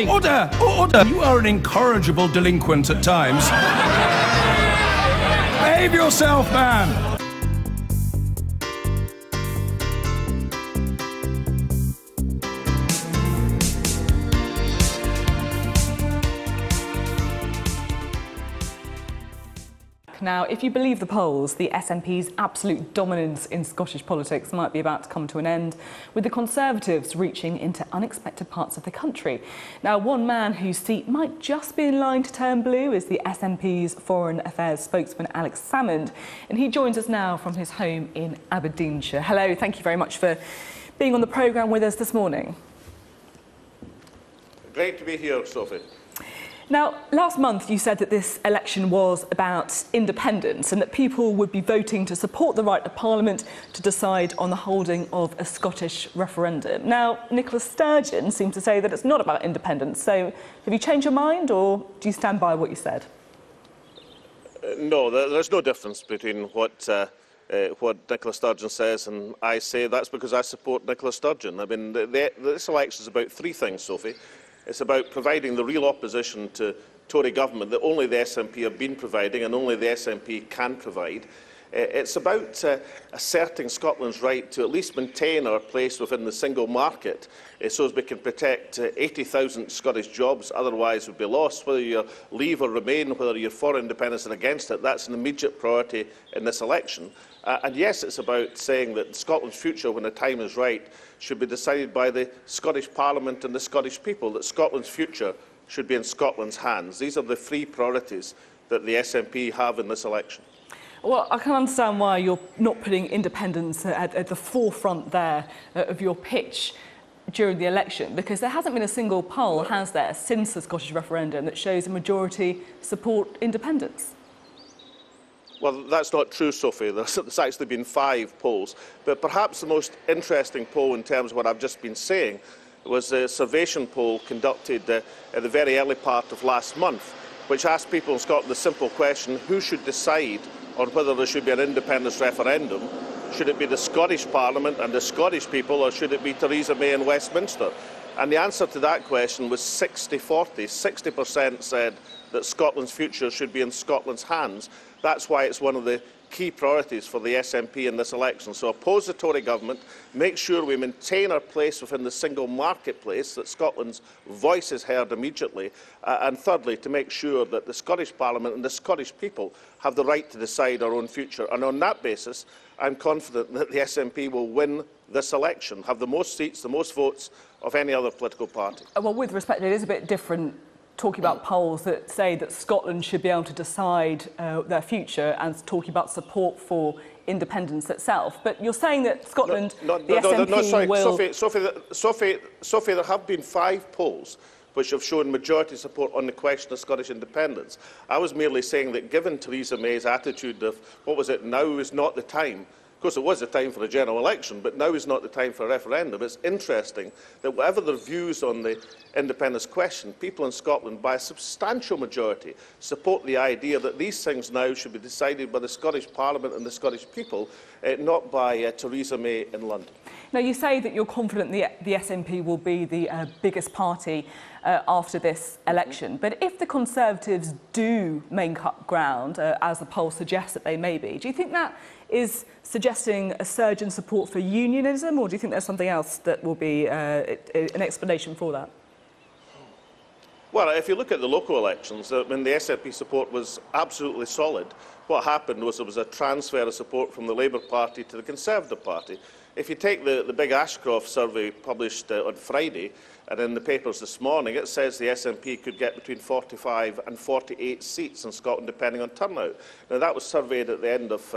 Order! Order! You are an incorrigible delinquent at times. Behave yourself, man! Now, if you believe the polls, the SNP's absolute dominance in Scottish politics might be about to come to an end, with the Conservatives reaching into unexpected parts of the country. Now, one man whose seat might just be in line to turn blue is the SNP's Foreign Affairs spokesman, Alex Salmond, and he joins us now from his home in Aberdeenshire. Hello, thank you very much for being on the programme with us this morning. Great to be here, Sophie. Now, last month you said that this election was about independence and that people would be voting to support the right of Parliament to decide on the holding of a Scottish referendum. Now, Nicola Sturgeon seems to say that it's not about independence. So have you changed your mind, or do you stand by what you said? No, there's no difference between what Nicola Sturgeon says and I say. That's because I support Nicola Sturgeon. I mean, this election is about three things, Sophie. It's about providing the real opposition to Tory government that only the SNP have been providing and only the SNP can provide. It's about asserting Scotland's right to at least maintain our place within the single market so as we can protect 80,000 Scottish jobs otherwise would be lost. Whether you leave or remain, whether you're for independence or against it, that's an immediate priority in this election. And yes, it's about saying that Scotland's future, when the time is right, should be decided by the Scottish Parliament and the Scottish people, that Scotland's future should be in Scotland's hands. These are the three priorities that the SNP have in this election. Well, I can understand why you're not putting independence at the forefront there of your pitch during the election, because there hasn't been a single poll, has there, since the Scottish referendum that shows a majority support independence. Well, that's not true, Sophie. There's actually been 5 polls. But perhaps the most interesting poll in terms of what I've just been saying was a Survation poll conducted at the very early part of last month, which asked people in Scotland the simple question, who should decide on whether there should be an independence referendum? Should it be the Scottish Parliament and the Scottish people, or should it be Theresa May in Westminster? And the answer to that question was 60-40. 60% said that Scotland's future should be in Scotland's hands. That's why it's one of the key priorities for the SNP in this election. So oppose the Tory government, make sure we maintain our place within the single marketplace, that Scotland's voice is heard immediately, and thirdly, to make sure that the Scottish Parliament and the Scottish people have the right to decide our own future. And on that basis, I'm confident that the SNP will win this election, have the most seats, the most votes of any other political party. Well, with respect, it is a bit different talking about polls that say that Scotland should be able to decide their future and talking about support for independence itself. But you're saying that Scotland, sorry, will... Sophie, there have been 5 polls which have shown majority support on the question of Scottish independence. I was merely saying that given Theresa May's attitude of, what was it, now is not the time. Of course, it was the time for a general election, but now is not the time for a referendum. It's interesting that whatever their views on the independence question, people in Scotland, by a substantial majority, support the idea that these things now should be decided by the Scottish Parliament and the Scottish people, not by Theresa May in London. Now, you say that you're confident the SNP will be the biggest party after this election, but if the Conservatives do make up ground, as the poll suggests that they may be, do you think that is suggesting a surge in support for unionism, or do you think there's something else that will be an explanation for that? Well, if you look at the local elections, the SNP support was absolutely solid. What happened was there was a transfer of support from the Labour Party to the Conservative Party. If you take the big Ashcroft survey published on Friday, and in the papers this morning, it says the SNP could get between 45 and 48 seats in Scotland, depending on turnout. Now, that was surveyed at the end of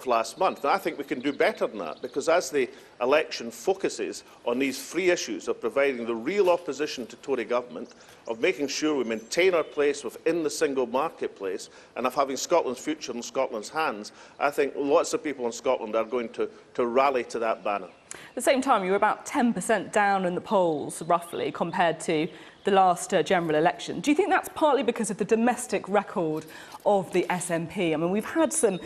last month. And I think we can do better than that, because as the election focuses on these 3 issues of providing the real opposition to Tory government, of making sure we maintain our place within the single marketplace, and of having Scotland's future in Scotland's hands, I think lots of people in Scotland are going to rally to that banner. At the same time, you were about 10% down in the polls, roughly, compared to the last general election. Do you think that's partly because of the domestic record of the SNP? I mean, we've had some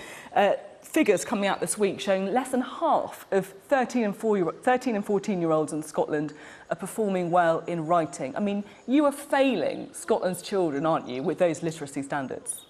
figures coming out this week showing less than half of 13 and 14-year-olds in Scotland are performing well in writing. I mean, you are failing Scotland's children, aren't you, with those literacy standards?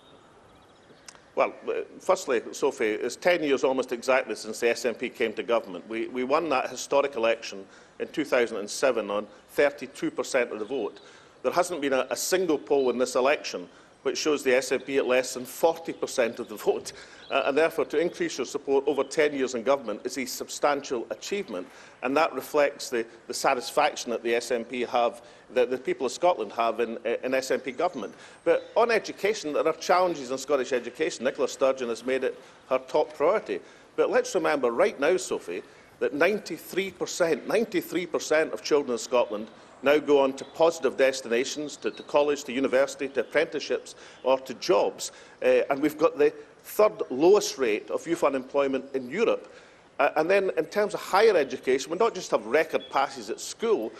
Well, firstly, Sophie, it's 10 years almost exactly since the SNP came to government. We won that historic election in 2007 on 32% of the vote. There hasn't been a single poll in this election which shows the SNP at less than 40% of the vote. And therefore, to increase your support over 10 years in government is a substantial achievement. And that reflects the satisfaction that the SNP have, that the people of Scotland have in SNP government. But on education, there are challenges in Scottish education. Nicola Sturgeon has made it her top priority. But let's remember right now, Sophie, that 93% of children in Scotland now go on to positive destinations, to college, to university, to apprenticeships or to jobs. And we've got the third lowest rate of youth unemployment in Europe. And then in terms of higher education, we not just have record passes at school,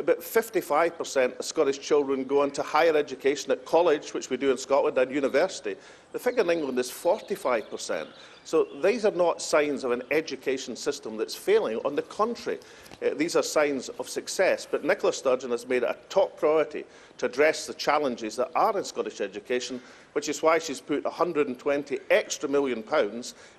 but 55% of Scottish children go on to higher education at college, which we do in Scotland, and university. The figure in England is 45%. So these are not signs of an education system that's failing. On the contrary, these are signs of success. But Nicola Sturgeon has made it a top priority to address the challenges that are in Scottish education, which is why she's put £120 extra million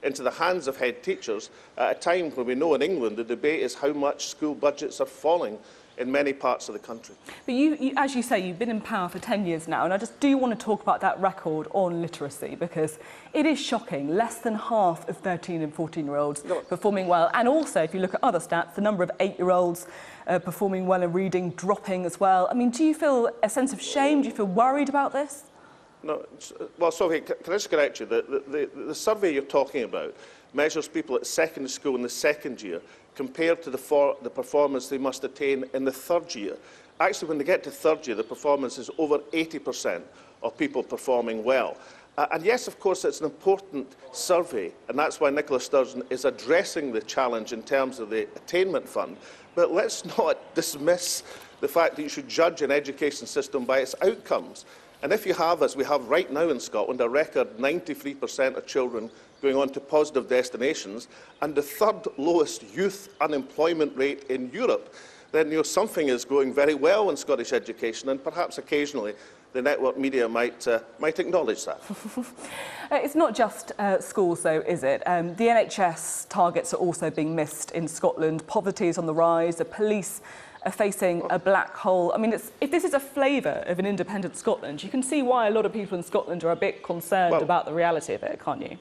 into the hands of head teachers at a time when we know in England the debate is how much school budgets are falling in many parts of the country. But you, as you say, you've been in power for 10 years now, and I just do want to talk about that record on literacy, because it is shocking. Less than half of 13 and 14-year-olds performing well. And also, if you look at other stats, the number of 8-year-olds performing well in reading dropping as well. I mean, do you feel a sense of shame? Do you feel worried about this? No. Well, Sophy, can I just correct you? The survey you're talking about measures people at secondary school in the second year compared to the performance they must attain in the third year. Actually, when they get to third year, the performance is over 80% of people performing well. And yes, of course, it's an important survey, and that's why Nicola Sturgeon is addressing the challenge in terms of the attainment fund. But let's not dismiss the fact that you should judge an education system by its outcomes. And if you have, as we have right now in Scotland, a record 93% of children going on to positive destinations and the third lowest youth unemployment rate in Europe, then something is going very well in Scottish education, and perhaps occasionally the network media might acknowledge that. It's not just schools, though, is it? The NHS targets are also being missed in Scotland. Poverty is on the rise. The police are facing a black hole. I mean, if this is a flavour of an independent Scotland, you can see why a lot of people in Scotland are a bit concerned about the reality of it, can't you?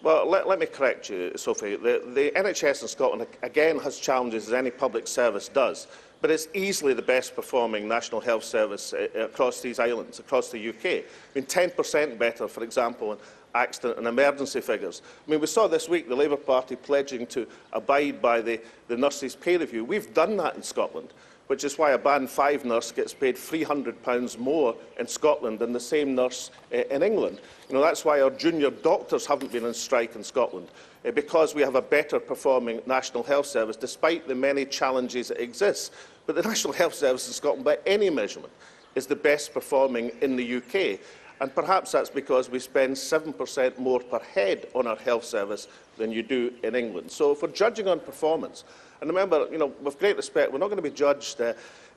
Well, let me correct you, Sophie. The NHS in Scotland, again, has challenges as any public service does, but it's easily the best performing National Health Service across these islands, across the UK. I mean, 10% better, for example, in accident and emergency figures. I mean, we saw this week the Labour Party pledging to abide by the nurses' pay review. We've done that in Scotland, which is why a Band 5 nurse gets paid £300 more in Scotland than the same nurse in England. That's why our junior doctors haven't been on strike in Scotland, because we have a better performing National Health Service, despite the many challenges that exist. But the National Health Service in Scotland, by any measurement, is the best performing in the UK. And perhaps that's because we spend 7% more per head on our health service than you do in England. So if we're judging on performance, and remember, with great respect, we're not going to be judged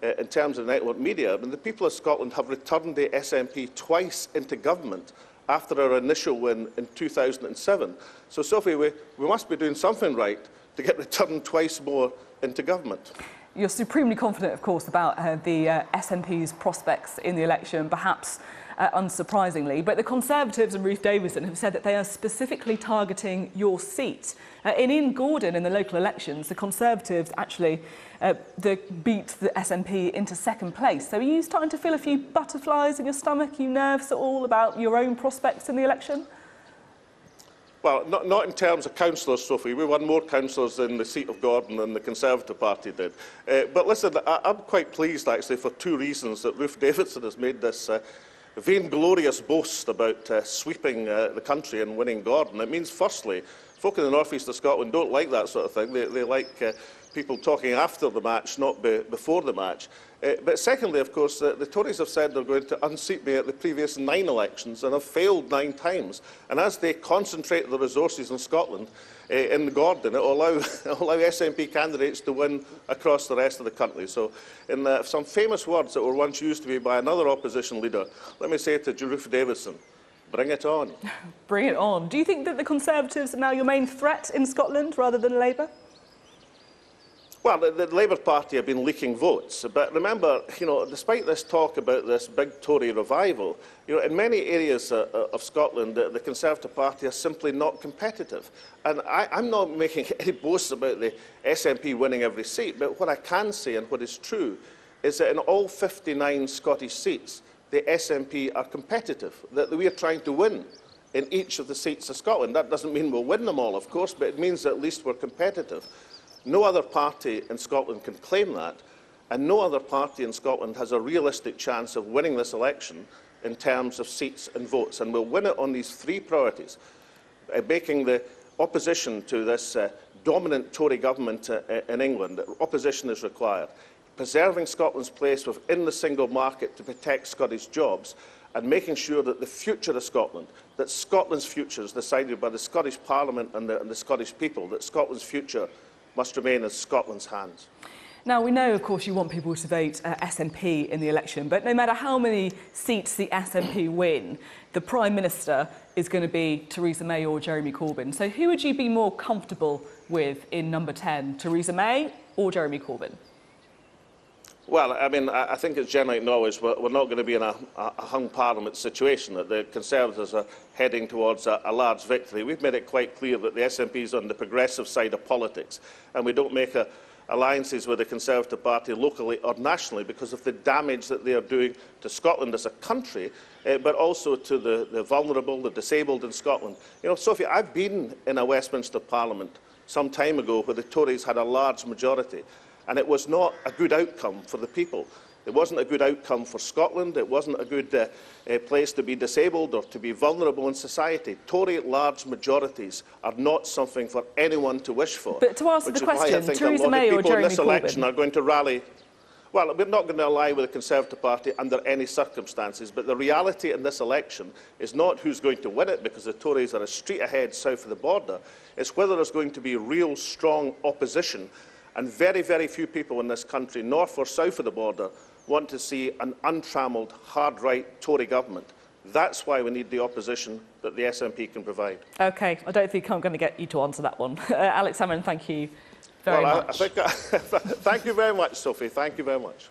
in terms of network media. I mean, the people of Scotland have returned the SNP twice into government after our initial win in 2007. So, Sophie, we must be doing something right to get returned twice more into government. You're supremely confident, of course, about the SNP's prospects in the election, perhaps unsurprisingly. But the Conservatives and Ruth Davidson have said that they are specifically targeting your seat. In Gordon, in the local elections, the Conservatives actually beat the SNP into second place. So are you starting to feel a few butterflies in your stomach? Are you nervous at all about your own prospects in the election? Well, not in terms of councillors, Sophie. We won more councillors in the seat of Gordon than the Conservative Party did. But listen, I'm quite pleased, actually, for two reasons that Ruth Davidson has made this vainglorious boast about sweeping the country and winning Gordon. It means, firstly, folk in the north east of Scotland don't like that sort of thing. They like people talking after the match, not before the match. But secondly, of course, the Tories have said they're going to unseat me at the previous 9 elections and have failed 9 times. And as they concentrate their resources in Scotland, in Gordon, it will allow SNP candidates to win across the rest of the country. So, in some famous words that were once used to me by another opposition leader, let me say to Ruth Davidson, bring it on. Bring it on. Do you think that the Conservatives are now your main threat in Scotland rather than Labour? Well, the Labour Party have been leaking votes, but remember, despite this talk about this big Tory revival, in many areas of Scotland, the Conservative Party are simply not competitive. And I'm not making any boasts about the SNP winning every seat, but what I can say, and what is true, is that in all 59 Scottish seats, the SNP are competitive, that we are trying to win in each of the seats of Scotland. That doesn't mean we'll win them all, of course, but it means that at least we're competitive. No other party in Scotland can claim that, and no other party in Scotland has a realistic chance of winning this election in terms of seats and votes. And we'll win it on these 3 priorities, making the opposition to this dominant Tory government in England. Opposition is required. Preserving Scotland's place within the single market to protect Scottish jobs, and making sure that the future of Scotland, that Scotland's future is decided by the Scottish Parliament and the Scottish people, that Scotland's future must remain in Scotland's hands. Now, we know, of course, you want people to vote SNP in the election, but no matter how many seats the SNP win, the Prime Minister is going to be Theresa May or Jeremy Corbyn. So who would you be more comfortable with in number 10, Theresa May or Jeremy Corbyn? Well, I mean, I think it's generally acknowledged we're not going to be in a hung Parliament situation, that the Conservatives are heading towards a large victory. We've made it quite clear that the SNP is on the progressive side of politics, and we don't make alliances with the Conservative Party locally or nationally because of the damage that they are doing to Scotland as a country, but also to the vulnerable, the disabled in Scotland. Sophie, I've been in a Westminster Parliament some time ago where the Tories had a large majority. And it was not a good outcome for the people. It wasn't a good outcome for Scotland. It wasn't a good place to be disabled or to be vulnerable in society. Tory large majorities are not something for anyone to wish for. But to answer the question, Theresa May or Jeremy Corbyn? People in this election are going to rally. Well, we're not going to ally with the Conservative Party under any circumstances, but the reality in this election is not who's going to win it, because the Tories are a street ahead south of the border. It's whether there's going to be real strong opposition. And very, very few people in this country, north or south of the border, want to see an untrammelled, hard-right Tory government. That's why we need the opposition that the SNP can provide. OK, I don't think I'm going to get you to answer that one. Alex Salmond, thank you very much. Thank you very much, Sophie. Thank you very much.